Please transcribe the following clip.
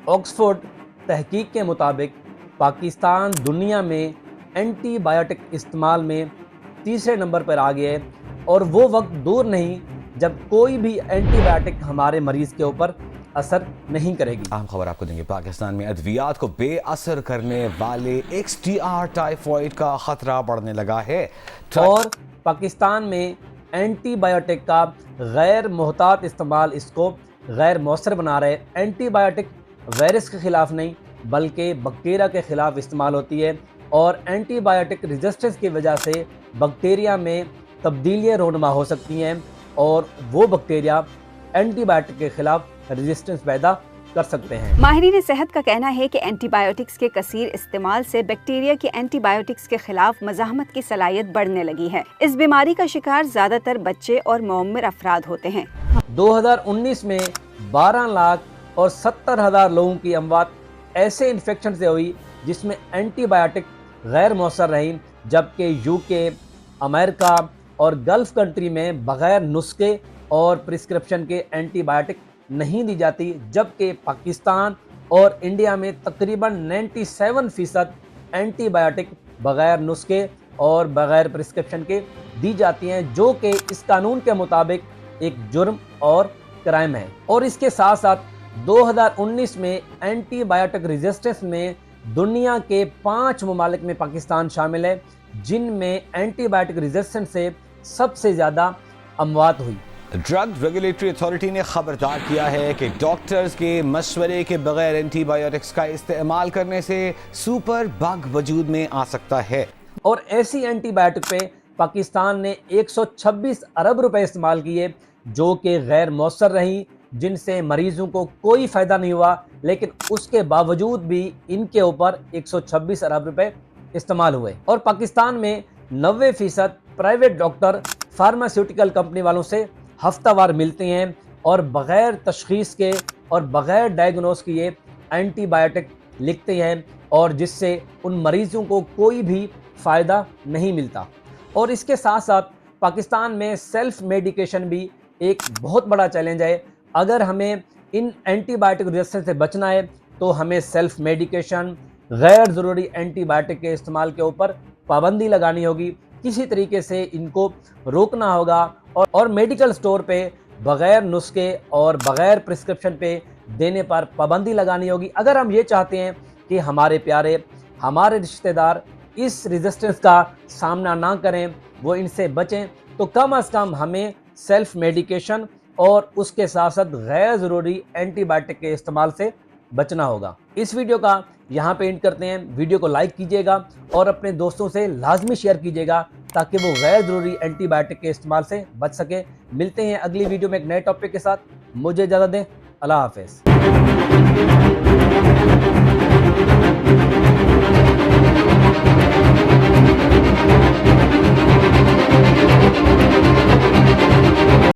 Oxford तहकीक के मुताबिक पाकिस्तान दुनिया में एंटीबायोटिक इस्तेमाल में तीसरे नंबर पर आ गया है और वो वक्त दूर नहीं जब कोई भी एंटीबायोटिक हमारे मरीज के ऊपर असर नहीं करेगी। अहम खबर आपको देंगे। पाकिस्तान में अद्वियात को बेअसर करने वाले XDR टाइफॉइड का खतरा बढ़ने लगा है और पाकिस्तान में एंटीबायोटिक का गैर मोहतात इस्तेमाल इसको गैर मौसर बना रहे। एंटीबायोटिक वायरस के ख़िलाफ़ नहीं बल्कि बैक्टीरिया के ख़िलाफ़ इस्तेमाल होती है और एंटीबायोटिक रेजिस्टेंस की वजह से बैक्टीरिया में तब्दीलियाँ रोनमा हो सकती हैं और वो बैक्टीरिया एंटीबायोटिक के ख़िलाफ़ रेजिस्टेंस पैदा कर सकते हैं। माहिरीन सेहत का कहना है कि एंटीबायोटिक्स के कसीर इस्तेमाल से बैक्टीरिया की एंटीबायोटिक्स के खिलाफ मज़ाहमत की सलाहियत बढ़ने लगी है। इस बीमारी का शिकार ज़्यादातर बच्चे और मुअम्मर अफराद होते हैं। 2019 में 12,70,000 लोगों की अमवात ऐसे इन्फेक्शन से हुई जिसमें एंटीबायोटिक गैर मौसर रही, जबकि यूके, अमेरिका और गल्फ कंट्री में बग़ैर नुस्खे और प्रिस्क्रिप्शन के एंटीबायोटिक नहीं दी जाती, जबकि पाकिस्तान और इंडिया में तकरीबन 97% एंटीबायोटिक बग़ैर नुस्खे और बग़ैर प्रिस्क्रिप्शन के दी जाती हैं, जो कि इस कानून के मुताबिक एक जुर्म और क्राइम है। और इसके साथ साथ 2019 में एंटीबायोटिक रेजिस्टेंस में दुनिया के 5 ममालिक में पाकिस्तान शामिल है, जिनमें एंटीबायोटिक रेजिस्टेंस से सबसे ज़्यादा अमवात हुई। ड्रग रेगुलेटरी अथॉरिटी ने खबरदार किया है कि डॉक्टर्स के मशवरे के बगैर एंटीबायोटिक्स का इस्तेमाल करने से सुपर बग वजूद में आ सकता है। और ऐसी एंटीबायोटिक पे पाकिस्तान ने 126 अरब रुपए इस्तेमाल किए, जो कि गैर मौसर रही, जिनसे मरीजों को कोई फ़ायदा नहीं हुआ, लेकिन उसके बावजूद भी इनके ऊपर 126 अरब रुपए इस्तेमाल हुए। और पाकिस्तान में 90% प्राइवेट डॉक्टर फार्मास्यूटिकल कंपनी वालों से हफ्तावार मिलते हैं और बग़ैर तशख़ीस के और बग़ैर डायग्नोस किए एंटीबायोटिक लिखते हैं, और जिससे उन मरीज़ों को कोई भी फ़ायदा नहीं मिलता। और इसके साथ साथ पाकिस्तान में सेल्फ मेडिकेशन भी एक बहुत बड़ा चैलेंज है। अगर हमें इन एंटीबायोटिक रेजिस्टेंस से बचना है तो हमें सेल्फ मेडिकेशन, गैर ज़रूरी एंटीबायोटिक के इस्तेमाल के ऊपर पाबंदी लगानी होगी, किसी तरीके से इनको रोकना होगा और मेडिकल स्टोर पे बग़ैर नुस्खे और बग़ैर प्रिस्क्रिप्शन पे देने पर पाबंदी लगानी होगी। अगर हम ये चाहते हैं कि हमारे प्यारे, हमारे रिश्तेदार इस रेजिस्टेंस का सामना ना करें, वो इनसे बचें, तो कम अज़ कम हमें सेल्फ मेडिकेशन और उसके साथ साथ गैर ज़रूरी एंटीबायोटिक के इस्तेमाल से बचना होगा। इस वीडियो का यहाँ पे एंड करते हैं। वीडियो को लाइक कीजिएगा और अपने दोस्तों से लाजमी शेयर कीजिएगा ताकि वो गैर ज़रूरी एंटीबायोटिक के इस्तेमाल से बच सके। मिलते हैं अगली वीडियो में एक नए टॉपिक के साथ। मुझे इजाज़त दें। अल्लाह हाफ़िज़।